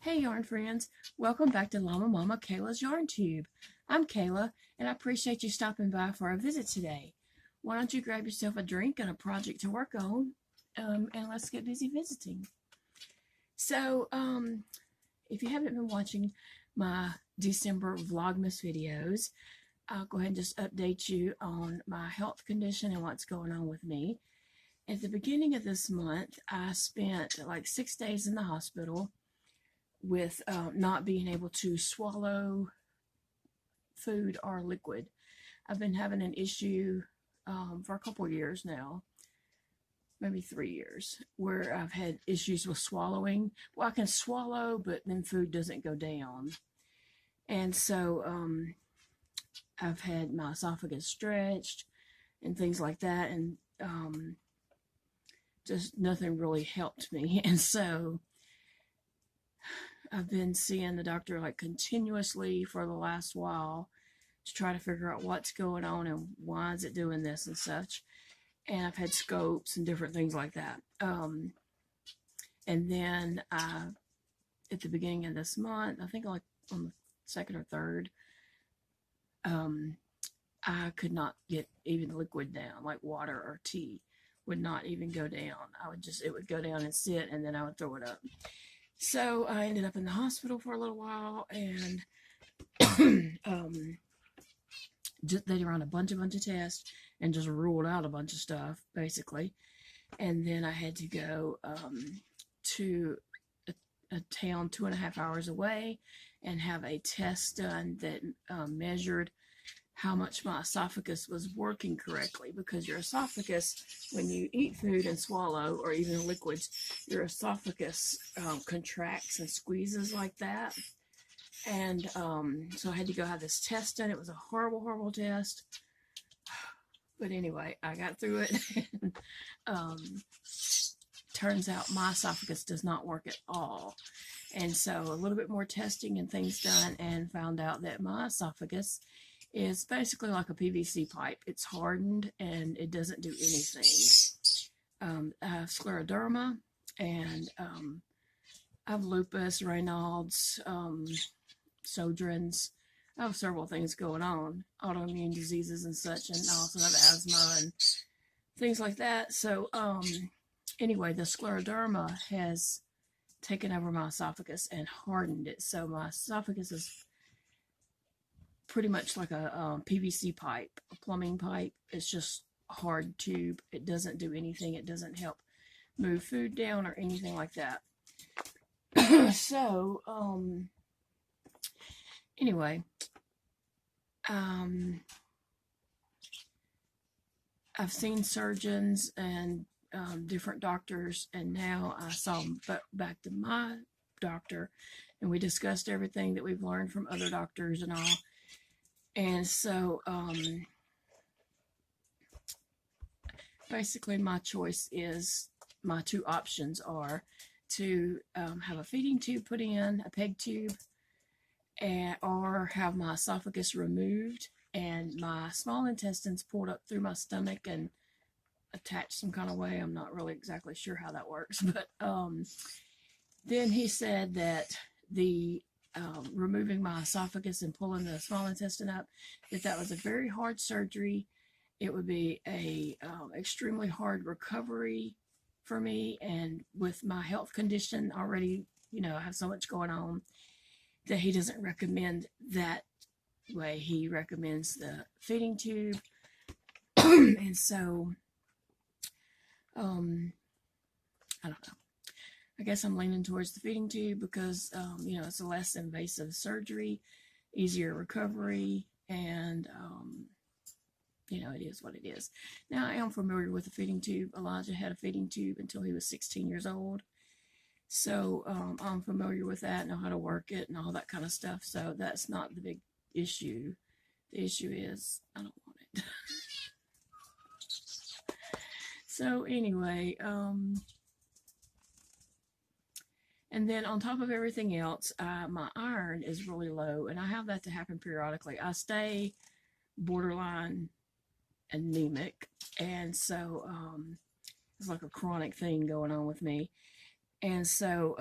Hey yarn friends, welcome back to LlamaMamaKayla's Yarn Tube. I'm Kayla and I appreciate you stopping by for a visit today. Why don't you grab yourself a drink and a project to work on and let's get busy visiting. So if you haven't been watching my December Vlogmas videos, I'll go ahead and just update you on my health condition and what's going on with me. At the beginning of this month, I spent like 6 days in the hospital with not being able to swallow food or liquid. I've been having an issue for a couple of years now, maybe 3 years, where I've had issues with swallowing. Well, I can swallow, but then food doesn't go down. And so I've had my esophagus stretched and things like that, and just nothing really helped me. And so I've been seeing the doctor like continuously for the last while to try to figure out what's going on and why is it doing this and such. And I've had scopes and different things like that. And then at the beginning of this month, I think like on the second or third, I could not get even liquid down, like water or tea would not even go down. It would go down and sit, and then I would throw it up. So I ended up in the hospital for a little while, and they ran a bunch of tests and just ruled out a bunch of stuff, basically. And then I had to go to a town 2.5 hours away and have a test done that measured how much my esophagus was working correctly, because your esophagus, when you eat food and swallow, or even liquids, your esophagus contracts and squeezes like that. And so I had to go have this test done. It was a horrible, horrible test. But anyway, I got through it. Turns out my esophagus does not work at all. And so a little bit more testing and things done, and found out that my esophagus is basically like a PVC pipe. It's hardened and it doesn't do anything. I have scleroderma, and I have lupus, Raynaud's, Sjogren's. I have several things going on, autoimmune diseases and such, and I also have asthma and things like that. So anyway, the scleroderma has taken over my esophagus and hardened it. So my esophagus is pretty much like a PVC pipe, a plumbing pipe. It's just a hard tube. It doesn't do anything. It doesn't help move food down or anything like that. So, anyway, I've seen surgeons and different doctors, and now I saw back to my doctor, and we discussed everything that we've learned from other doctors and all. And so, basically my two options are to have a feeding tube put in, a peg tube, or have my esophagus removed and my small intestines pulled up through my stomach and attached some kind of way. I'm not really exactly sure how that works, but then he said that the removing my esophagus and pulling the small intestine up, that was a very hard surgery. It would be a extremely hard recovery for me, and with my health condition already, I have so much going on, that he doesn't recommend that way. He recommends the feeding tube. And so I don't know. I guess I'm leaning towards the feeding tube because, it's a less invasive surgery, easier recovery, and, it is what it is. Now, I am familiar with the feeding tube. Elijah had a feeding tube until he was 16 years old. So I'm familiar with that, know how to work it and all that kind of stuff. So that's not the big issue. The issue is I don't want it. So anyway, and then on top of everything else, my iron is really low, and I have that to happen periodically. I stay borderline anemic, and so it's like a chronic thing going on with me. And so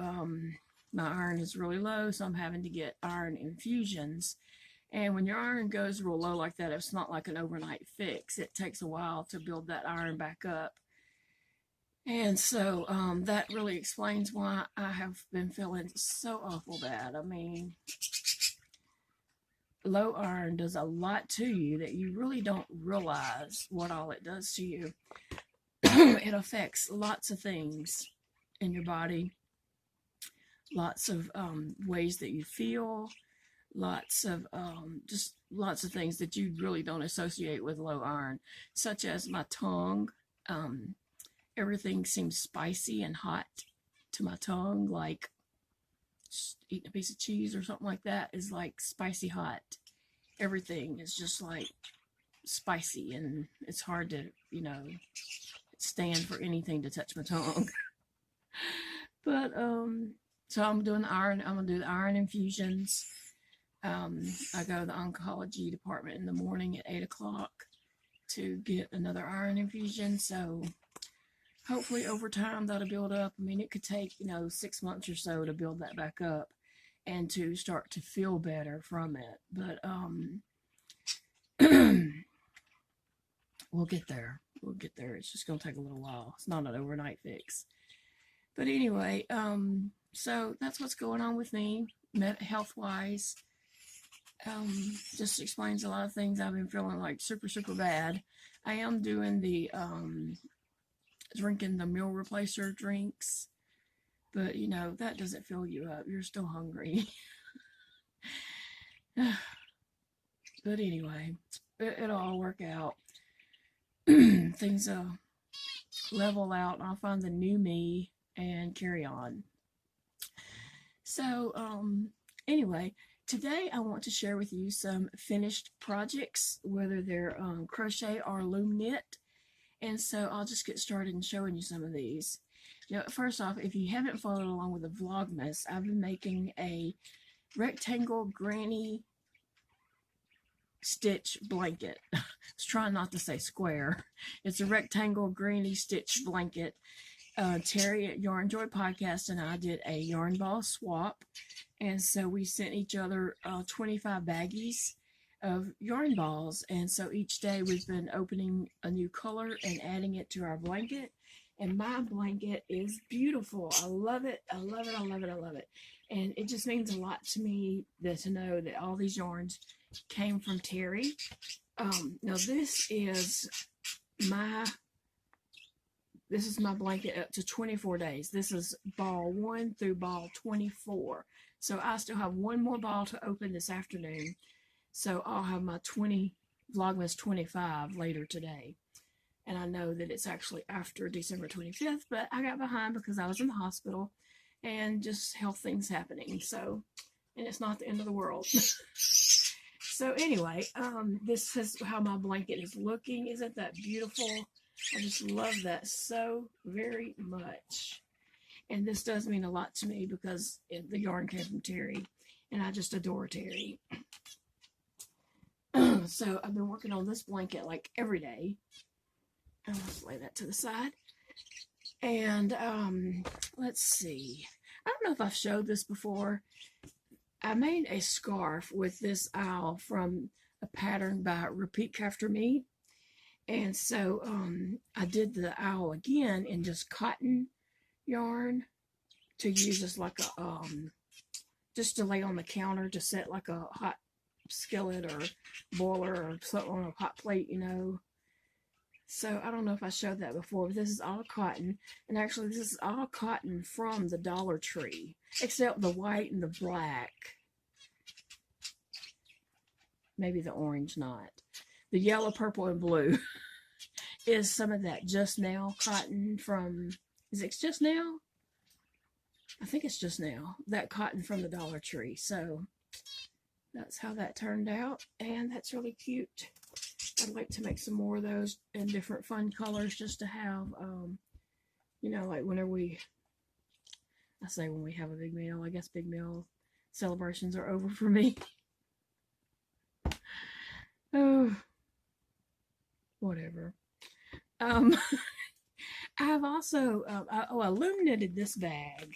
my iron is really low, so I'm having to get iron infusions. And when your iron goes real low like that, it's not like an overnight fix. It takes a while to build that iron back up. And so that really explains why I have been feeling so awful bad. I mean, low iron does a lot to you that you really don't realize what all it does to you. It affects lots of things in your body, lots of ways that you feel, lots of lots of things that you really don't associate with low iron, such as my tongue. Everything seems spicy and hot to my tongue, like eating a piece of cheese or something like that is like spicy hot. Everything is just like spicy, and it's hard to, stand for anything to touch my tongue. But so I'm doing the iron. I'm gonna do the iron infusions. I go to the oncology department in the morning at 8 o'clock to get another iron infusion. So hopefully over time that'll build up. I mean, it could take 6 months or so to build that back up and to start to feel better from it. But we'll get there. We'll get there. It's just gonna take a little while. It's not an overnight fix. But anyway, so that's what's going on with me, health-wise. Just explains a lot of things. I've been feeling like super, super bad. I am doing the drinking the meal replacer drinks, but that doesn't fill you up. You're still hungry. But anyway, it'll all work out. Things will level out, and I'll find the new me and carry on. So anyway, today I want to share with you some finished projects, whether they're crochet or loom knit. And so I'll just get started in showing you some of these. First off, if you haven't followed along with the Vlogmas, I've been making a rectangle granny stitch blanket. I was trying not to say square. It's a rectangle granny stitch blanket. Terry at Yarn Joy Podcast and I did a yarn ball swap, and so we sent each other 25 baggies of yarn balls, and so each day we've been opening a new color and adding it to our blanket, and my blanket is beautiful. I love it. I love it. I love it. I love it. And it just means a lot to me to know that all these yarns came from Terry. Now this is my blanket up to 24 days. This is ball 1 through ball 24. So I still have one more ball to open this afternoon. So I'll have my Vlogmas 25 later today. And I know that it's actually after December 25th, but I got behind because I was in the hospital and just health things happening. So, and it's not the end of the world. So anyway, this is how my blanket is looking. Isn't that beautiful? I just love that so very much. And this does mean a lot to me because the yarn came from Terry, and I just adore Terry. So I've been working on this blanket like every day. Let's lay that to the side. And let's see. I don't know if I've showed this before. I made a scarf with this owl from a pattern by Repeat After Me. And so I did the owl again in just cotton yarn to use as like a, just to lay on the counter to set like a hot skillet or boiler or something on a hot plate, So I don't know if I showed that before, but this is all cotton. And actually this is all cotton from the Dollar Tree, except the white and the black. Maybe the orange not. The yellow, purple, and blue is some of that Just Now cotton from, is it Just Now? I think it's Just Now. That cotton from the Dollar Tree. So that's how that turned out. And that's really cute. I'd like to make some more of those in different fun colors just to have, like whenever when we have a big meal, I guess big meal celebrations are over for me. Oh, whatever. I have also, I loom knitted this bag.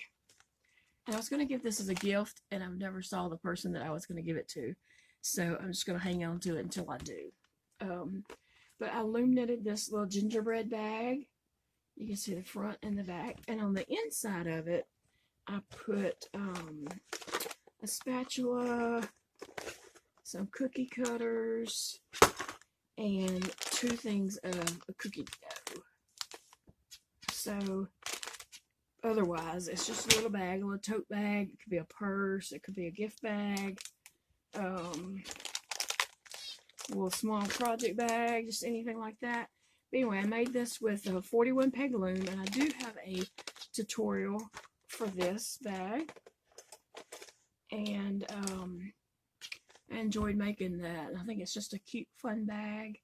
And I was going to give this as a gift, and I've never saw the person that I was going to give it to. So I'm just going to hang on to it until I do. But I loom knitted this little gingerbread bag. You can see the front and the back. And on the inside of it, I put a spatula, some cookie cutters, and 2 things of a cookie dough. So otherwise, it's just a little bag, a little tote bag. It could be a purse. It could be a gift bag. A little small project bag, just anything like that. But anyway, I made this with a 41 peg loom, and I do have a tutorial for this bag. And I enjoyed making that. I think it's just a cute, fun bag.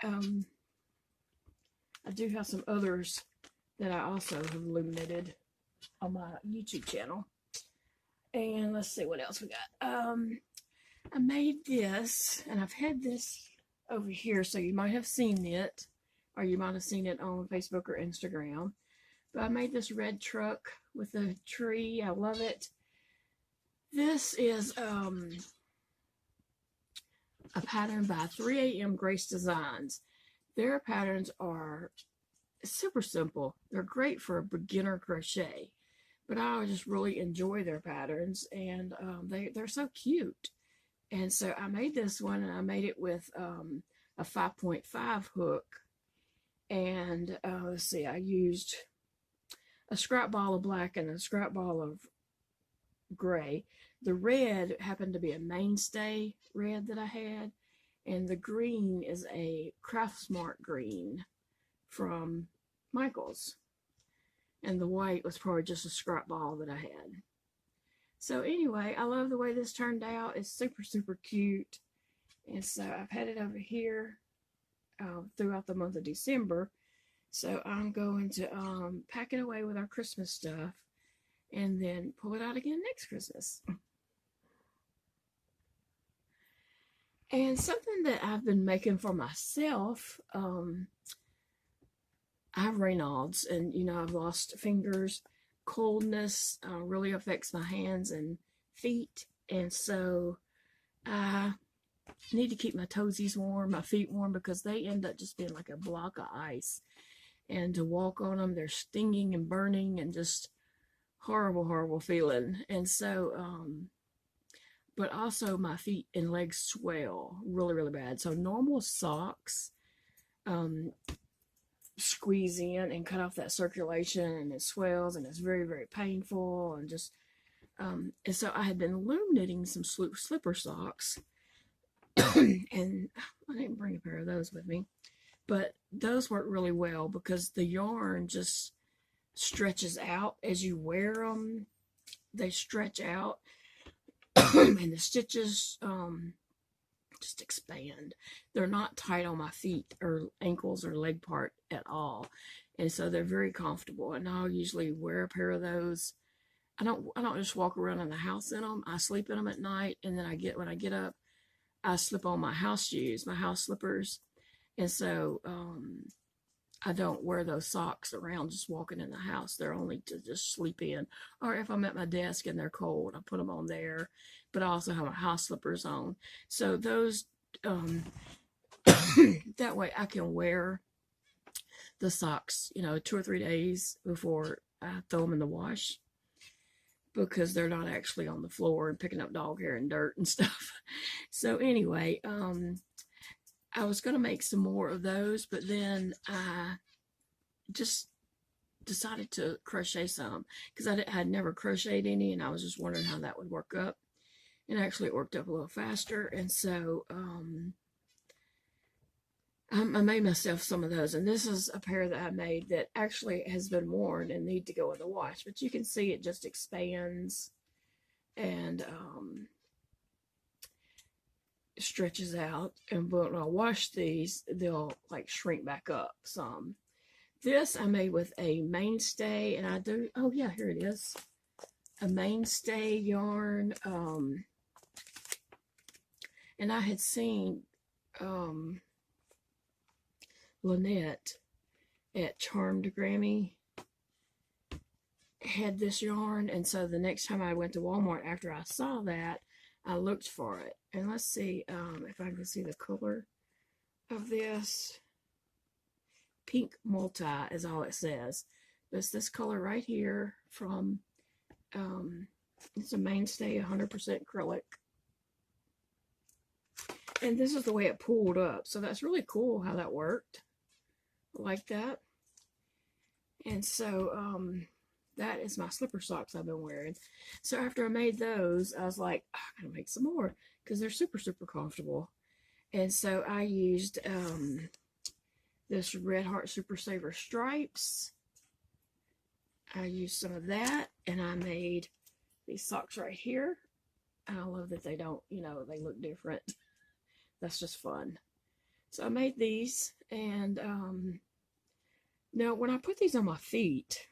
I do have some others that I also have loom knitted on my YouTube channel. And let's see what else we got. I made this, and I've had this over here, so you might have seen it, or you might have seen it on Facebook or Instagram. But I made this red truck with a tree. I love it. This is a pattern by 3 AM Grace Designs. Their patterns are super simple. They're great for a beginner crochet, but I just really enjoy their patterns, and they're so cute. And so I made this one, and I made it with a 5.5 hook. And let's see, I used a scrap ball of black and a scrap ball of gray. The red happened to be a mainstay red that I had, and the green is a Craft Smart green from Michaels. And the white was probably just a scrap ball that I had. So anyway, I love the way this turned out. It's super, super cute. And so I've had it over here throughout the month of December. So I'm going to pack it away with our Christmas stuff and then pull it out again next Christmas. And something that I've been making for myself, I have Raynaud's, and you know, I've lost fingers. Coldness really affects my hands and feet, and so I need to keep my toesies warm, my feet warm, because they end up just being like a block of ice. And to walk on them, they're stinging and burning and just horrible, horrible feeling. And so, but also my feet and legs swell really, really bad. So normal socks squeeze in and cut off that circulation, and it swells, and it's very, very painful, and just and so I had been loom knitting some slipper socks. And I didn't bring a pair of those with me, but those work really well because the yarn just stretches out as you wear them. They stretch out and the stitches just expand. They're not tight on my feet or ankles or leg part at all, and so they're very comfortable. And I'll usually wear a pair of those. I don't just walk around in the house in them. I sleep in them at night, and then when I get up, I slip on my house shoes, my house slippers, and so I don't wear those socks around just walking in the house. They're only to just sleep in, or if I'm at my desk and they're cold, I put them on there. But I also have my house slippers on. So those, that way I can wear the socks, 2 or 3 days before I throw them in the wash, because they're not actually on the floor and picking up dog hair and dirt and stuff. So anyway, I was going to make some more of those, but then I just decided to crochet some, because I had never crocheted any, and I was just wondering how that would work up. And actually it worked up a little faster. And so I made myself some of those. And this is a pair that I made that actually has been worn and need to go in the wash. But you can see it just expands and stretches out. And when I wash these, they'll like shrink back up some. This I made with a mainstay, and I do, oh yeah, here it is. A mainstay yarn. And I had seen Lynette at Charmed Grammy, had this yarn, and so the next time I went to Walmart after I saw that, I looked for it. And let's see if I can see the color of this. Pink multi is all it says. It's this color right here from, it's a Mainstay 100% acrylic. And this is the way it pulled up. So that's really cool how that worked. I like that. And so that is my slipper socks I've been wearing. So after I made those, I was like, oh, I gotta make some more because they're super, super comfortable. And so I used this Red Heart Super Saver stripes. I used some of that, and I made these socks right here. I love that they don't, you know, they look different. That's just fun. So I made these, and now when I put these on my feet,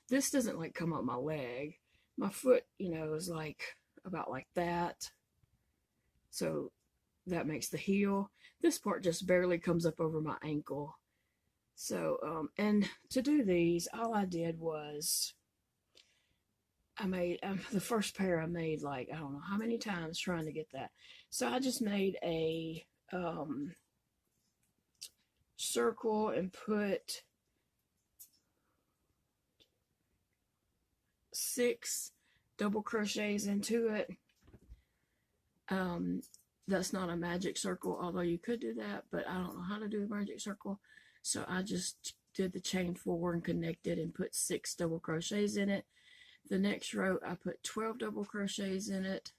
this doesn't like come up my leg. My foot, you know, is like about like that. So that makes the heel. This part just barely comes up over my ankle. So, and to do these, all I did was, I made, the first pair I made like, I don't know how many times trying to get that. So I just made a circle and put 6 double crochets into it. That's not a magic circle, although you could do that, but I don't know how to do a magic circle. So I just did the chain 4 and connected and put 6 double crochets in it. The next row, I put 12 double crochets in it,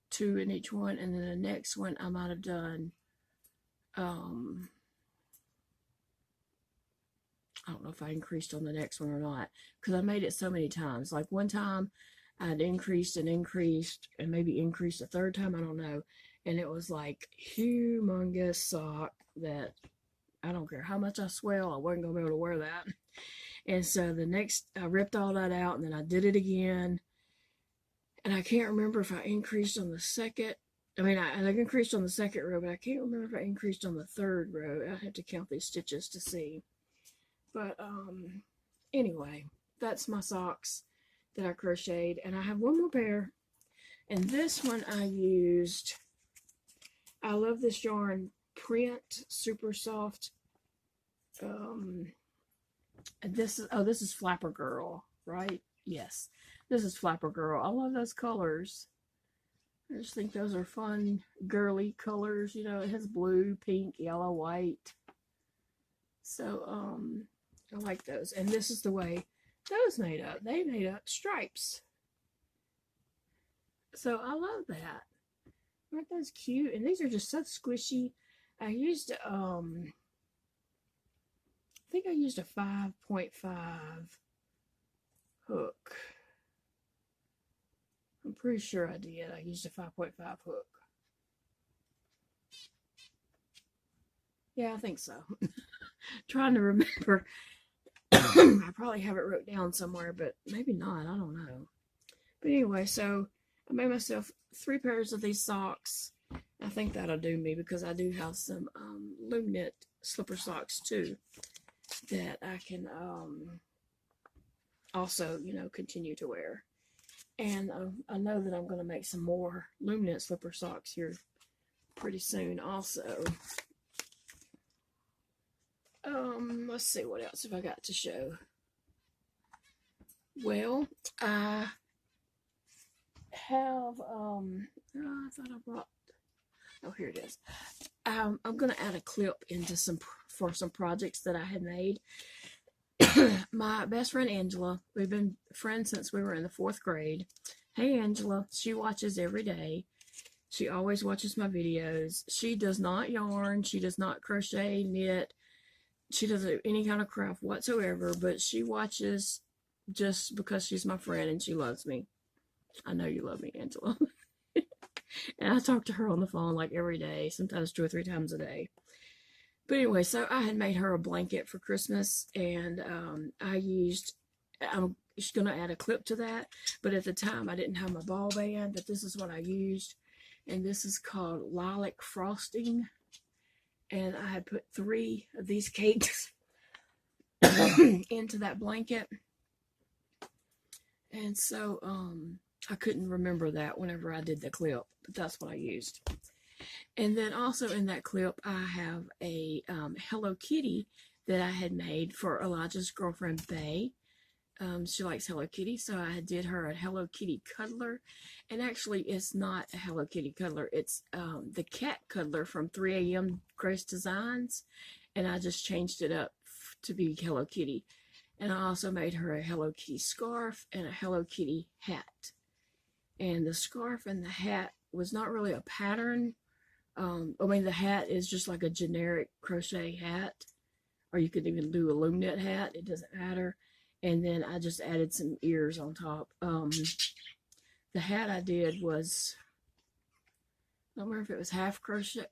2 in each one, and then the next one I might have done, I don't know if I increased on the next one or not, because I made it so many times. Like one time, I'd increased and increased, and maybe increased a third time, I don't know. And it was like humongous sock that I don't care how much I swell, I wasn't going to be able to wear that. And so the next, I ripped all that out, and then I did it again. And I can't remember if I increased on the second. I mean, I increased on the second row, but I can't remember if I increased on the third row. I have to count these stitches to see. But anyway, that's my socks that I crocheted. And I have one more pair. And this one I used, I love this yarn, Print, super soft. This is Flapper Girl, right? Yes, this is Flapper Girl. I love those colors. I just think those are fun, girly colors. You know, it has blue, pink, yellow, white. So, I like those. And this is the way those made up. They made up stripes. So I love that. Aren't those cute? And these are just so squishy. I used, I think I used a 5.5 hook. I'm pretty sure I did. I used a 5.5 hook. Yeah, I think so. Trying to remember. I probably have it wrote down somewhere, but maybe not. I don't know. But anyway, so I made myself 3 pairs of these socks. I think that'll do me because I do have some Loom knit slipper socks too that I can also, you know, continue to wear. And I know that I'm going to make some more Loom knit slipper socks here pretty soon also. Let's see what else have I got to show. Well, I have, I thought I brought, oh, here it is. I'm going to add a clip into for some projects that I had made. My best friend Angela, we've been friends since we were in the 4th grade. Hey Angela, she watches every day. She always watches my videos. She does not yarn. She does not crochet, knit. She doesn't do any kind of craft whatsoever, but she watches just because she's my friend and she loves me. I know you love me, Angela. And I talk to her on the phone like every day, sometimes 2 or 3 times a day. But anyway, so I had made her a blanket for Christmas, and I'm just going to add a clip to that. But at the time, I didn't have my ball band, but this is what I used. And this is called Lilac Frosting. And I had put 3 of these cakes into that blanket. And so I couldn't remember that whenever I did the clip, but that's what I used. And then also in that clip, I have a Hello Kitty that I had made for Elijah's girlfriend, Bay. She likes Hello Kitty, so I did her a Hello Kitty cuddler. And actually, it's not a Hello Kitty cuddler. It's the cat cuddler from 3 a.m. Grace Designs. And I just changed it up to be Hello Kitty. And I also made her a Hello Kitty scarf and a Hello Kitty hat. And the scarf and the hat was not really a pattern. I mean, the hat is just like a generic crochet hat. Or you could even do a loom knit hat. It doesn't matter. And then I just added some ears on top. The hat I did was, I don't remember if it was half crochet,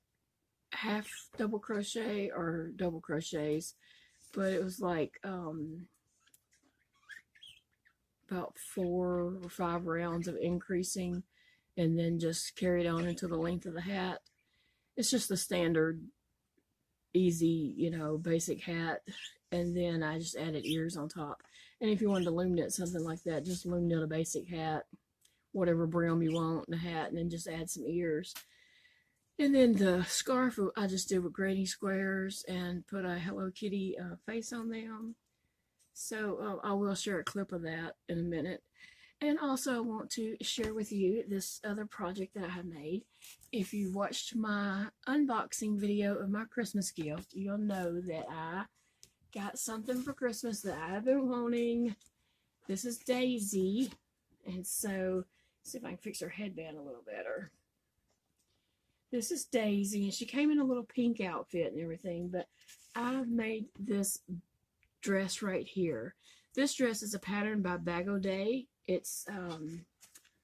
half double crochet or double crochets, but it was like about 4 or 5 rounds of increasing and then just carried on into the length of the hat. It's just the standard, easy, you know, basic hat. And then I just added ears on top. And if you wanted to loom knit something like that, just loom knit a basic hat, whatever brim you want in the hat, and then just add some ears. And then the scarf I just did with granny squares and put a Hello Kitty face on them. So I will share a clip of that in a minute. And also I want to share with you this other project that I have made. If you watched my unboxing video of my Christmas gift, you'll know that I got something for Christmas that I've been wanting. This is Daisy. And so, see if I can fix her headband a little better. This is Daisy, and she came in a little pink outfit and everything, but I've made this dress right here. This dress is a pattern by Bag O' Day. It's a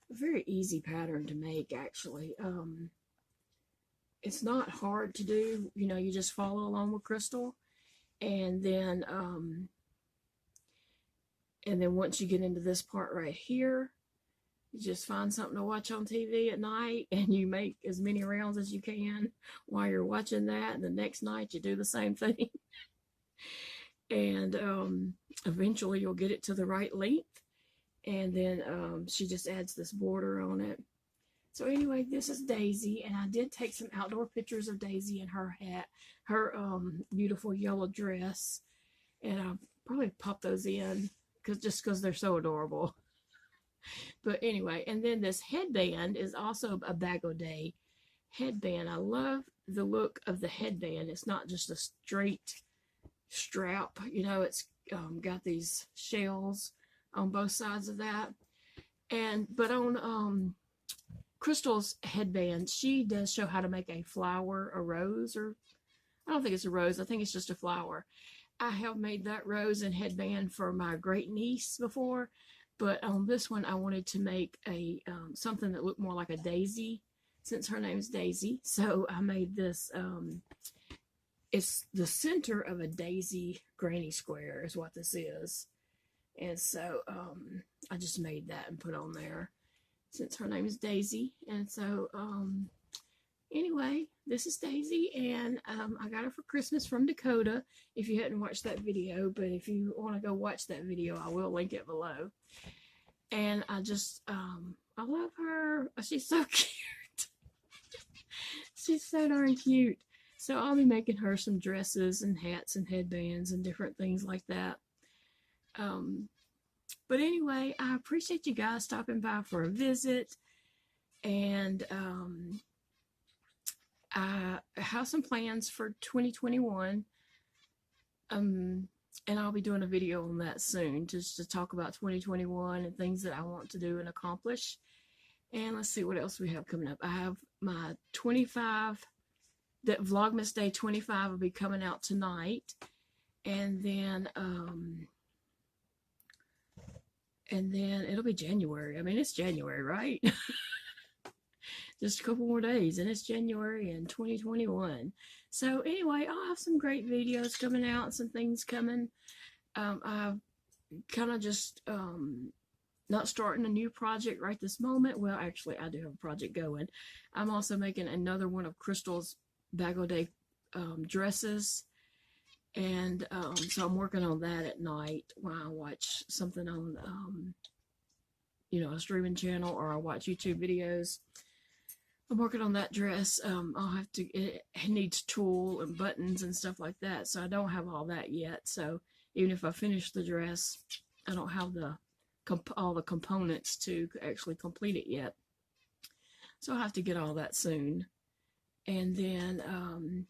very easy pattern to make, actually. It's not hard to do. You know, you just follow along with Crystal. And then once you get into this part right here, you just find something to watch on TV at night, and you make as many rounds as you can while you're watching that. And the next night, you do the same thing. And eventually, you'll get it to the right length. And then she just adds this border on it. So anyway, this is Daisy, and I did take some outdoor pictures of Daisy and her hat, her beautiful yellow dress, and I'll probably pop those in just because they're so adorable. But anyway, and then this headband is also a Bag O' Day headband. I love the look of the headband. It's not just a straight strap, you know, it's got these shells on both sides of that. But on Crystal's headband, she does show how to make a flower, a rose, or I don't think it's a rose, I think it's just a flower. I have made that rose and headband for my great niece before, but on this one I wanted to make a something that looked more like a daisy, since her name is Daisy. So I made this, it's the center of a daisy granny square is what this is. And so I just made that and put on there, since her name is Daisy. And so anyway, this is Daisy, and I got her for Christmas from Dakota, if you hadn't watched that video. But if you want to go watch that video, I will link it below. And I just I love her. She's so cute. She's so darn cute. So I'll be making her some dresses and hats and headbands and different things like that. But anyway, I appreciate you guys stopping by for a visit. And I have some plans for 2021. And I'll be doing a video on that soon, just to talk about 2021 and things that I want to do and accomplish. And let's see what else we have coming up. I have my 25, that Vlogmas Day 25 will be coming out tonight. And then it'll be January. I mean, it's January, right? Just a couple more days and it's January in 2021. So anyway, I'll have some great videos coming out, some things coming. I've kind of just not starting a new project right this moment. Well, actually, I do have a project going. I'm also making another one of Crystal's Bag O' Day dresses. And so I'm working on that at night while I watch something on you know, a streaming channel or I watch YouTube videos. I'm working on that dress. I'll have to, it needs tulle and buttons and stuff like that. So I don't have all that yet. So even if I finish the dress, I don't have all the components to actually complete it yet. So I'll have to get all that soon. And then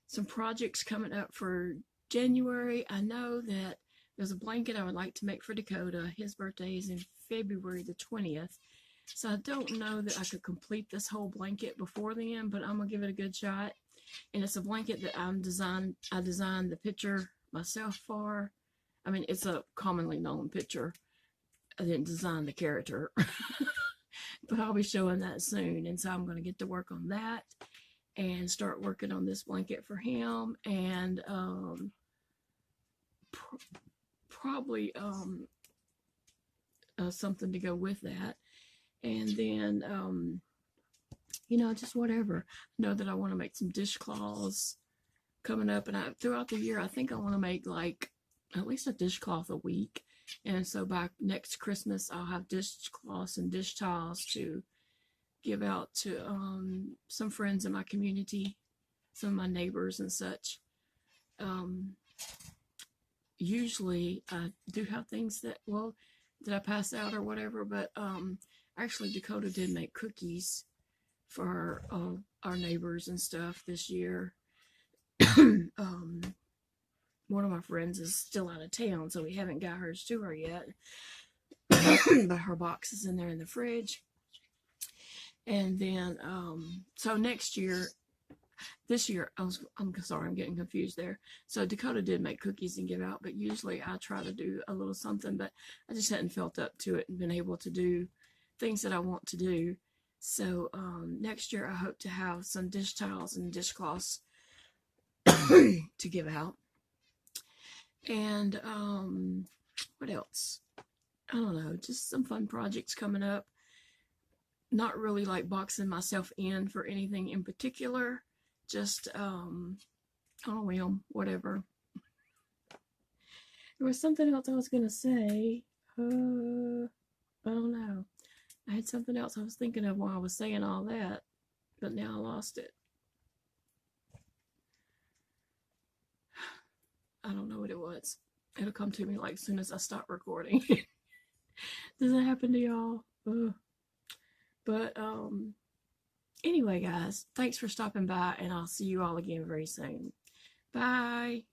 some projects coming up for January. I know that there's a blanket I would like to make for Dakota. His birthday is in February the 20th. So I don't know that I could complete this whole blanket before then, but I'm going to give it a good shot. And it's a blanket that I designed the picture myself for. I mean, it's a commonly known picture. I didn't design the character. But I'll be showing that soon. And so I'm going to get to work on that and start working on this blanket for him. And probably something to go with that. And then, you know, just whatever. I know that I want to make some dishcloths coming up. And throughout the year, I think I want to make like at least a dishcloth a week. And so by next Christmas, I'll have dishcloths and dish towels to give out to some friends in my community, some of my neighbors and such. Usually I do have things that, well, did I pass out or whatever, but actually Dakota did make cookies for our neighbors and stuff this year. One of my friends is still out of town, so we haven't got hers to her yet. But her box is in there in the fridge. And then, so next year, this year, I'm sorry, I'm getting confused there. So Dakota did make cookies and give out, but usually I try to do a little something, but I just hadn't felt up to it and been able to do things that I want to do. So next year, I hope to have some dish towels and dishcloths to give out. And what else? I don't know, just some fun projects coming up. Not really like boxing myself in for anything in particular, just on a whim, whatever. There was something else I was going to say. I don't know. I had something else I was thinking of while I was saying all that, but now I lost it. I don't know what it was. It'll come to me like as soon as I stop recording. Does that happen to y'all? But anyway, guys, thanks for stopping by, and I'll see you all again very soon. Bye.